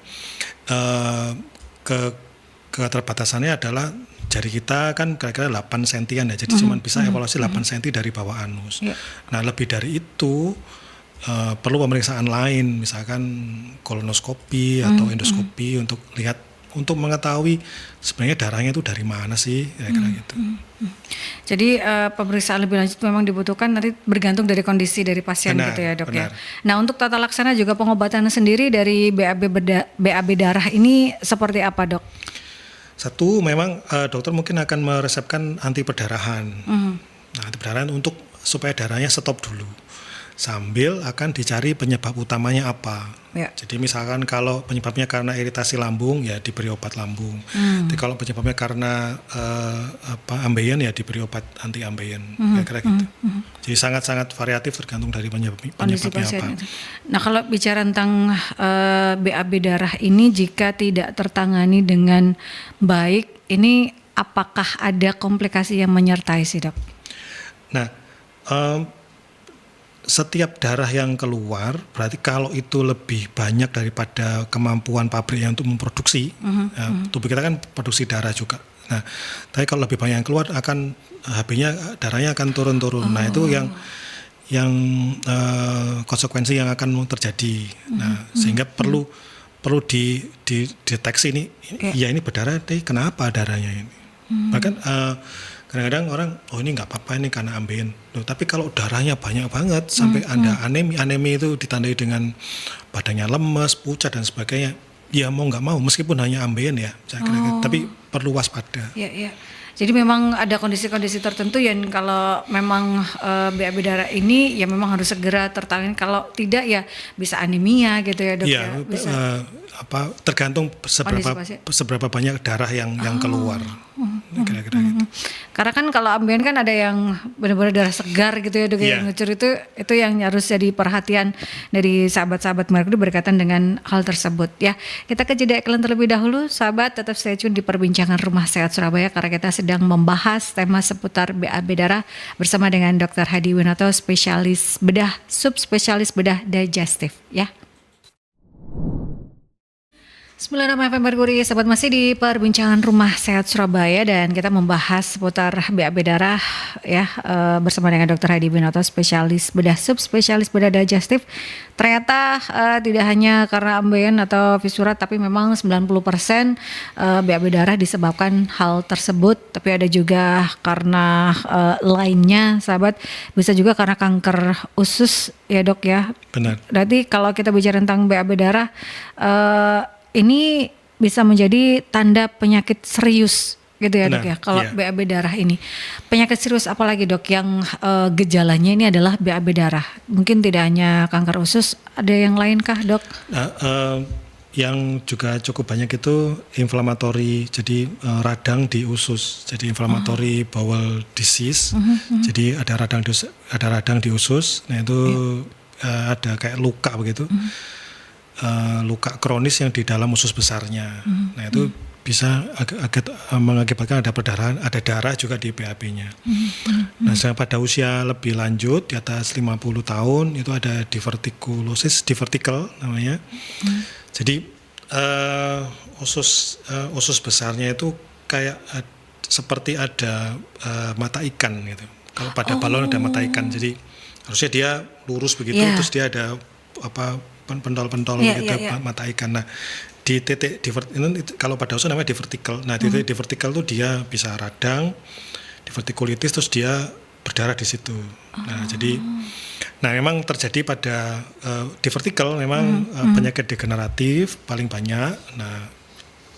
keterbatasannya adalah jari kita kan kira-kira 8 sentian ya, jadi cuma bisa evaluasi 8 senti dari bawah anus. Nah lebih dari itu perlu pemeriksaan lain, misalkan kolonoskopi atau endoskopi untuk mengetahui sebenarnya darahnya itu dari mana sih, kira-kira gitu. Jadi pemeriksaan lebih lanjut memang dibutuhkan, nanti bergantung dari kondisi dari pasien gitu ya, Dok ya. Nah untuk tata laksana juga pengobatan sendiri dari BAB darah ini seperti apa, Dok? Satu, memang dokter mungkin akan meresepkan anti perdarahan. Nah, anti perdarahan untuk supaya darahnya stop dulu, sambil akan dicari penyebab utamanya apa. Jadi misalkan kalau penyebabnya karena iritasi lambung ya diberi obat lambung. Jadi kalau penyebabnya karena ambeien ya diberi obat anti ambeien, kira-kira gitu. Jadi sangat-sangat variatif tergantung dari penyebabnya apa. Nah kalau bicara tentang BAB darah ini jika tidak tertangani dengan baik, ini apakah ada komplikasi yang menyertai sih, Dok? Nah, setiap darah yang keluar berarti kalau itu lebih banyak daripada kemampuan pabrik yang untuk memproduksi, tubuh kita kan produksi darah juga. Nah, tapi kalau lebih banyak yang keluar akan HB-nya darahnya akan turun-turun. Nah, itu yang konsekuensi yang akan terjadi. Nah, sehingga perlu dideteksi ini, ya ini berdarah, kenapa darahnya ini? Bahkan kadang-kadang orang, ini nggak apa-apa ini karena ambeien. Tapi kalau darahnya banyak banget sampai ada anemi itu ditandai dengan badannya lemes, pucat dan sebagainya, ya mau nggak mau meskipun hanya ambeien ya, saya kira. Tapi perlu waspada. Ya, ya. Jadi memang ada kondisi-kondisi tertentu yang kalau memang BAB darah ini ya memang harus segera tertangani. Kalau tidak ya bisa anemia gitu ya dok Iya, ya. Bisa. tergantung seberapa banyak darah yang keluar. Kira-kira gitu. Karena kan kalau ambien kan ada yang benar-benar darah segar gitu ya dok Iya. yang ngucur itu yang harus jadi perhatian dari sahabat-sahabat Merkuri berkaitan dengan hal tersebut ya. Kita ke jeda iklan terlebih dahulu, sahabat tetap stay tune di perbincangan Rumah Sehat Surabaya karena kita sedang membahas tema seputar BAB darah bersama dengan Dr. Hadi Winoto, spesialis bedah, subspesialis bedah digestif ya. 96 FM Merkuri, sahabat masih di perbincangan Rumah Sehat Surabaya dan kita membahas seputar BAB darah ya bersama dengan Dr. Hadi Winoto, spesialis bedah, subspesialis bedah digestif. Ternyata tidak hanya karena ambien atau fisura tapi memang 90% BAB darah disebabkan hal tersebut, tapi ada juga karena lainnya sahabat, bisa juga karena kanker usus ya dok ya. Benar. Berarti kalau kita bicara tentang BAB darah ini bisa menjadi tanda penyakit serius gitu ya dok ya. Kalau BAB darah ini penyakit serius apalagi dok yang gejalanya ini adalah BAB darah. Mungkin tidak hanya kanker usus, ada yang lain kah dok? Yang juga cukup banyak itu inflammatory, jadi radang di usus, jadi inflammatory bowel disease. Jadi ada radang di usus. Nah itu ada kayak luka begitu. Luka kronis yang di dalam usus besarnya. Nah itu bisa mengakibatkan ada perdarahan, ada darah juga di BAB-nya. Nah pada usia lebih lanjut di atas 50 tahun itu ada divertikulosis, divertikel namanya. Jadi usus besarnya itu kayak seperti ada mata ikan gitu. Kalau pada balon ada mata ikan, jadi harusnya dia lurus begitu, terus dia ada pentol-pentol gitu mata ikan. Nah di titik ini kalau pada usus namanya divertikel. Nah di titik divertikel itu dia bisa radang, divertikulitis, terus dia berdarah di situ. Nah jadi memang terjadi pada divertikel memang penyakit degeneratif paling banyak. Nah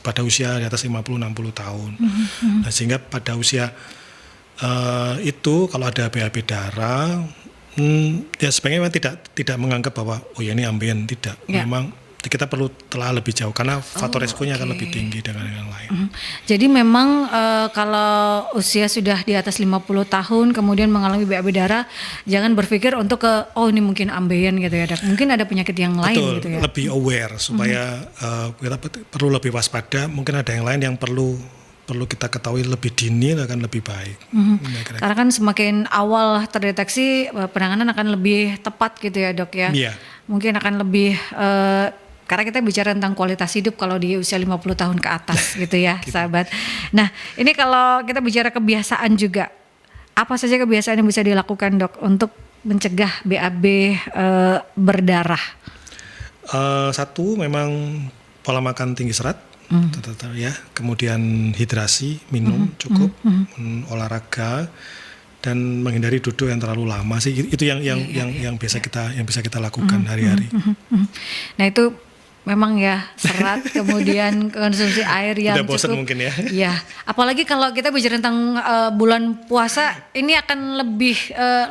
pada usia di atas 50-60 tahun. Nah sehingga pada usia itu kalau ada BAB darah ya sebenarnya memang tidak menganggap bahwa ini ambien, tidak. Memang kita perlu telah lebih jauh karena faktor resikonya akan lebih tinggi dengan yang lain. Jadi memang kalau usia sudah di atas 50 tahun kemudian mengalami BAB darah, jangan berpikir untuk ini mungkin ambien gitu ya dok. Mungkin ada penyakit yang lain. Betul, gitu ya. lebih aware supaya kita perlu lebih waspada. Mungkin ada yang lain yang perlu kita ketahui lebih dini akan lebih baik. Karena kan semakin awal terdeteksi penanganan akan lebih tepat gitu ya dok ya. Mungkin akan lebih karena kita bicara tentang kualitas hidup kalau di usia 50 tahun ke atas gitu ya sahabat. Nah ini kalau kita bicara kebiasaan juga, apa saja kebiasaan yang bisa dilakukan dok untuk mencegah BAB berdarah? Satu memang pola makan tinggi serat. Ya, kemudian hidrasi, minum cukup, olahraga dan menghindari duduk yang terlalu lama sih, itu yang bisa kita lakukan hari-hari. Nah itu memang ya serat, kemudian konsumsi air yang udah bosan cukup. Mungkin ya. Iya, apalagi kalau kita bicara tentang bulan puasa, ini akan lebih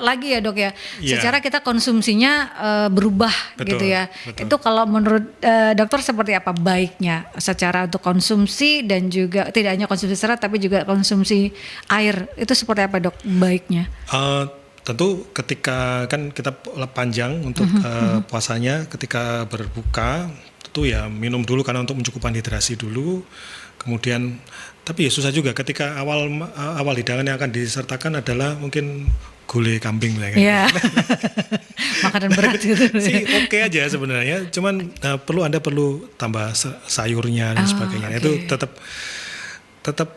lagi ya dok ya. Secara kita konsumsinya berubah gitu ya. Betul. Itu kalau menurut dokter seperti apa baiknya secara untuk konsumsi dan juga tidak hanya konsumsi serat tapi juga konsumsi air, itu seperti apa dok baiknya? Tentu ketika kan kita panjang untuk puasanya, ketika berbuka itu ya minum dulu karena untuk mencukupkan hidrasi dulu. Kemudian tapi ya susah juga ketika awal hidangan yang akan disertakan adalah mungkin gulai kambing lah. Iya. Makanan berat gitu. Sih oke aja sebenarnya, cuman Anda perlu tambah sayurnya dan sebagainya. Itu tetap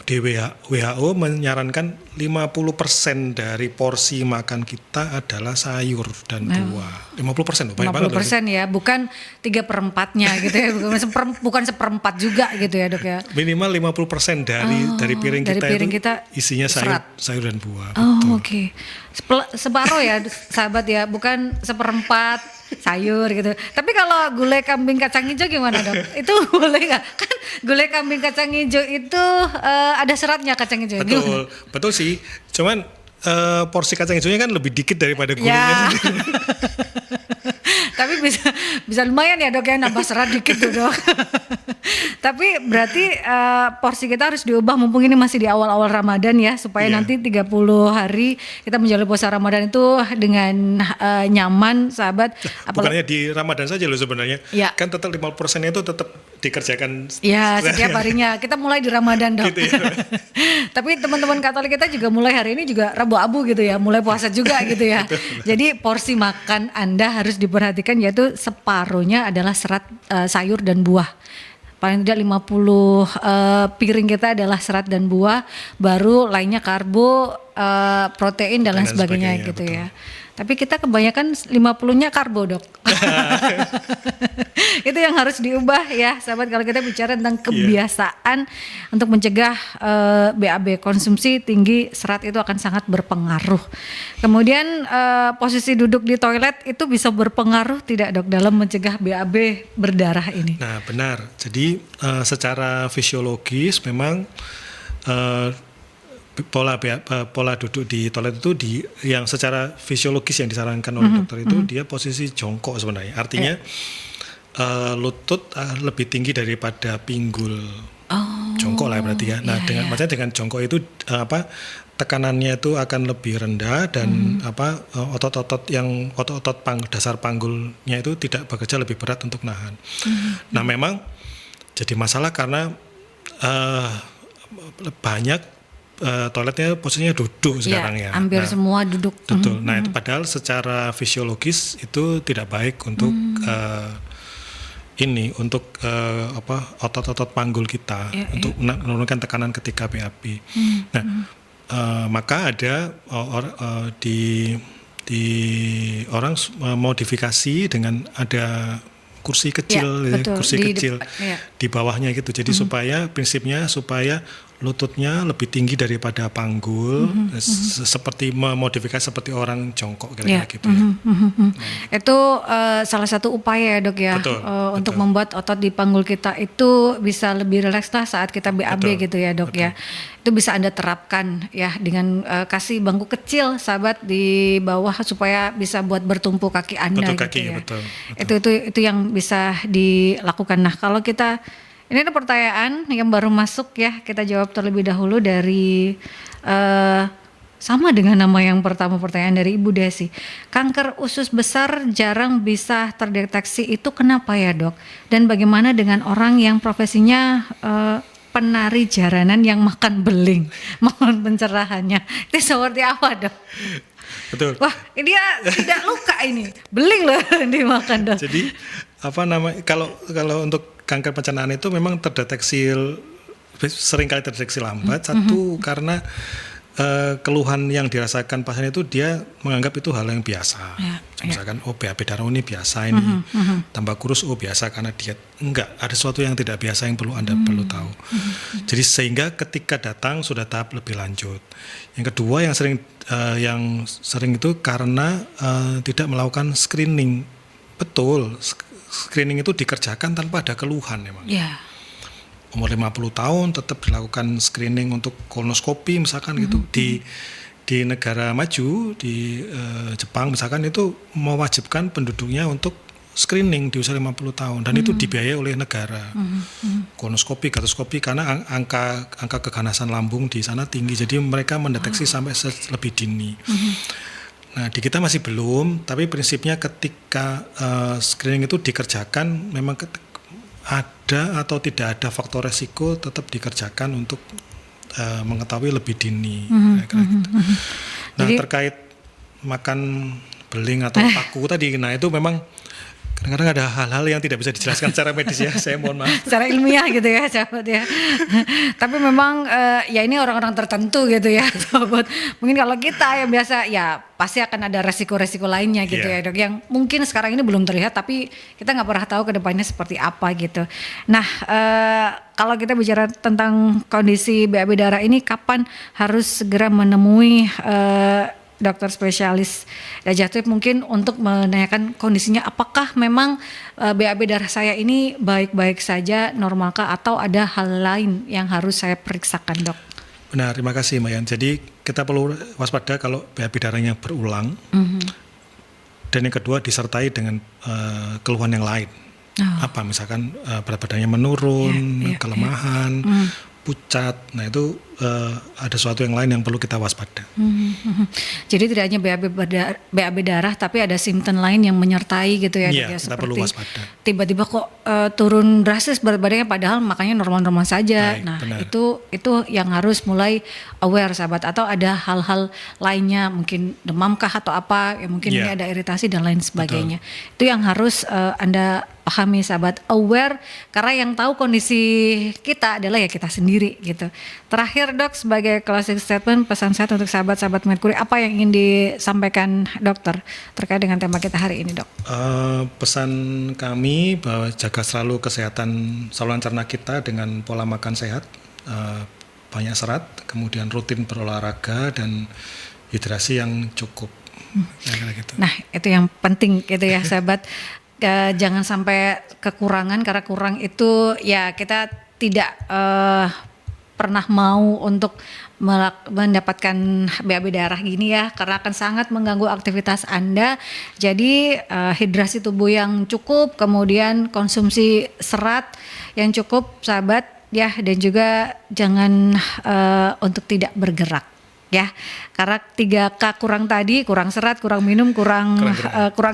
di WHO menyarankan 50% dari porsi makan kita adalah sayur dan buah. 50% loh, banyak banget. 50% ya, bukan 3/4-nya gitu ya, bukan 1/4 juga gitu ya dok ya. Minimal 50% dari piring kita isinya sayur dan buah. Oke. Separuh ya sahabat ya, bukan 1/4 sayur gitu. Tapi kalau gulai kambing kacang hijau gimana dok? Itu boleh nggak? Kan gulai kambing kacang hijau itu ada seratnya kacang hijau. Betul, betul sih. Cuman porsi kacang hijaunya kan lebih dikit daripada gulainya. Ya. Tapi bisa lumayan ya dok ya, nambah serat dikit tuh dok. Tapi berarti porsi kita harus diubah mumpung ini masih di awal-awal Ramadan ya, supaya nanti 30 hari kita menjalani puasa Ramadan itu dengan nyaman sahabat. Bukannya di Ramadan saja loh sebenarnya. Ya. Kan tetap 50% itu tetap dikerjakan. Ya setiap harinya. Kita mulai di Ramadan dok. Gitu ya. Tapi teman-teman Katolik kita juga mulai hari ini juga Rabu Abu gitu ya, mulai puasa juga gitu ya. Jadi porsi makan Anda harus diperhatikan, yaitu separuhnya adalah serat sayur dan buah. Paling tidak 50 piring kita adalah serat dan buah, baru lainnya karbo, protein dan lain sebagainya gitu betul. Ya. Tapi kita kebanyakan 50-nya karbo dok. Itu yang harus diubah ya sahabat, kalau kita bicara tentang kebiasaan untuk mencegah BAB, konsumsi tinggi serat itu akan sangat berpengaruh. Kemudian posisi duduk di toilet itu bisa berpengaruh tidak dok dalam mencegah BAB berdarah ini? Nah benar, jadi secara fisiologis memang pola duduk di toilet itu yang secara fisiologis yang disarankan oleh dokter itu dia posisi jongkok sebenarnya. Artinya lutut lebih tinggi daripada pinggul. Jongkok lah berarti ya. Nah, maksudnya dengan jongkok itu tekanannya itu akan lebih rendah dan otot-otot dasar panggulnya itu tidak bekerja lebih berat untuk nahan. Nah, memang jadi masalah karena banyak toiletnya posisinya duduk sekarang ya. Hampir semua duduk. Betul. Nah, itu padahal secara fisiologis itu tidak baik untuk otot-otot panggul kita untuk menurunkan tekanan ketika BAB. Nah, maka ada di orang modifikasi dengan ada kursi kecil, di bawahnya gitu. Jadi supaya lututnya lebih tinggi daripada panggul, seperti memodifikasi seperti orang jongkok kira-kira gitu ya. Itu salah satu upaya ya dok ya, untuk membuat otot di panggul kita itu bisa lebih rileks lah saat kita BAB gitu ya dok ya. Itu bisa Anda terapkan ya dengan kasih bangku kecil sahabat di bawah supaya bisa buat bertumpu kaki Anda gitu ya. Itu yang bisa dilakukan. Nah kalau kita ini ada pertanyaan yang baru masuk ya, kita jawab terlebih dahulu dari sama dengan nama yang pertama, pertanyaan dari Ibu Desi. Kanker usus besar jarang bisa terdeteksi, itu kenapa ya dok? Dan bagaimana dengan orang yang profesinya penari jaranan yang makan beling? Mohon pencerahannya. Itu seperti apa dok? Betul. Wah, dia tidak luka ini, beling loh dimakan dok. Jadi kalau untuk kanker pencernaan itu memang seringkali terdeteksi lambat. Satu karena keluhan yang dirasakan pasien itu dia menganggap itu hal yang biasa. Misalkan BAB darah ini biasa ini, tambah kurus biasa karena diet. Enggak, ada sesuatu yang tidak biasa yang perlu Anda perlu tahu. Jadi sehingga ketika datang sudah tahap lebih lanjut. Yang kedua yang sering itu karena tidak melakukan screening. Betul. Screening itu dikerjakan tanpa ada keluhan memang. Umur 50 tahun tetap dilakukan screening untuk kolonoskopi misalkan gitu. Di negara maju di Jepang misalkan itu mewajibkan penduduknya untuk screening di usia 50 tahun dan itu dibiayai oleh negara. Kolonoskopi, gatroskopi karena angka keganasan lambung di sana tinggi. Jadi mereka mendeteksi sampai lebih dini. Nah di kita masih belum, tapi prinsipnya ketika screening itu dikerjakan memang ada atau tidak ada faktor resiko tetap dikerjakan untuk mengetahui lebih dini. Gitu. Nah jadi, terkait makan beling atau paku tadi, nah itu memang kadang-kadang ada hal-hal yang tidak bisa dijelaskan secara medis ya, saya mohon maaf. Secara ilmiah gitu ya sahabat ya. Tapi memang ya ini orang-orang tertentu gitu ya sahabat. Mungkin kalau kita yang biasa ya pasti akan ada resiko-resiko lainnya gitu ya dok. Yang mungkin sekarang ini belum terlihat tapi kita nggak pernah tahu ke depannya seperti apa gitu. Nah kalau kita bicara tentang kondisi BAB darah ini kapan harus segera menemui dokter spesialis digestif mungkin untuk menanyakan kondisinya apakah memang BAB darah saya ini baik-baik saja, normalkah atau ada hal lain yang harus saya periksakan, Dok? Benar, terima kasih Mbak Yan. Jadi kita perlu waspada kalau BAB darahnya berulang, dan yang kedua disertai dengan keluhan yang lain. Apa misalkan berat badannya menurun, kelemahan, pucat. Nah itu ada sesuatu yang lain yang perlu kita waspada. Jadi tidak hanya BAB darah, tapi ada simptom lain yang menyertai gitu ya, Iya, Dok, ya, kita perlu waspada. Tiba-tiba kok turun drastis berat badannya padahal makanya normal-normal saja. Baik, nah benar. itu yang harus mulai aware sahabat. Atau ada hal-hal lainnya mungkin demam kah atau apa, ya mungkin ini ada iritasi dan lain sebagainya. Itu yang harus Anda pahami sahabat, aware, karena yang tahu kondisi kita adalah ya kita sendiri gitu. Terakhir Dok, sebagai closing statement, pesan saya untuk sahabat-sahabat Merkuri, apa yang ingin disampaikan dokter terkait dengan tema kita hari ini, Dok? Pesan kami bahwa jaga selalu kesehatan saluran cerna kita dengan pola makan sehat, banyak serat, kemudian rutin berolahraga dan hidrasi yang cukup. Gitu. Nah itu yang penting gitu ya sahabat. Jangan sampai kekurangan, karena kurang itu ya kita tidak pernah mau untuk mendapatkan BAB darah gini ya, karena akan sangat mengganggu aktivitas Anda. Jadi hidrasi tubuh yang cukup, kemudian konsumsi serat yang cukup sahabat ya, dan juga jangan untuk tidak bergerak ya, karena 3K kurang tadi, kurang serat, kurang minum, kurang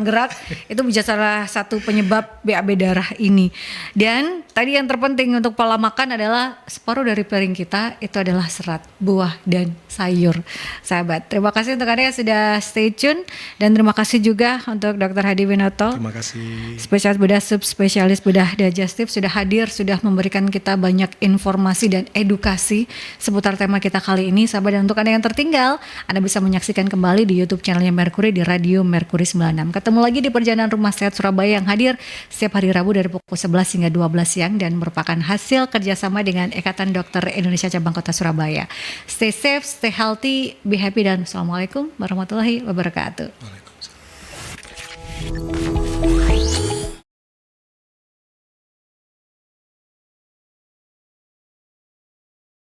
gerak itu bisa salah satu penyebab BAB darah ini. Dan tadi yang terpenting untuk pola makan adalah separuh dari piring kita itu adalah serat, buah dan sayur sahabat. Terima kasih untuk Anda yang sudah stay tune, dan terima kasih juga untuk Dr. Hadi Winoto, Terima kasih. spesialis bedah subspesialis bedah digestif, sudah hadir, sudah memberikan kita banyak informasi dan edukasi seputar tema kita kali ini sahabat. Dan untuk Anda yang tertinggal, Anda bisa menyaksikan kembali di YouTube channelnya Merkuri di Radio Merkuri 96. Ketemu lagi di Perjalanan Rumah Sehat Surabaya yang hadir setiap hari Rabu dari pukul 11 hingga 12 siang dan merupakan hasil kerjasama dengan Ikatan Dokter Indonesia Cabang Kota Surabaya. Stay safe, stay healthy, be happy, dan Assalamualaikum warahmatullahi wabarakatuh.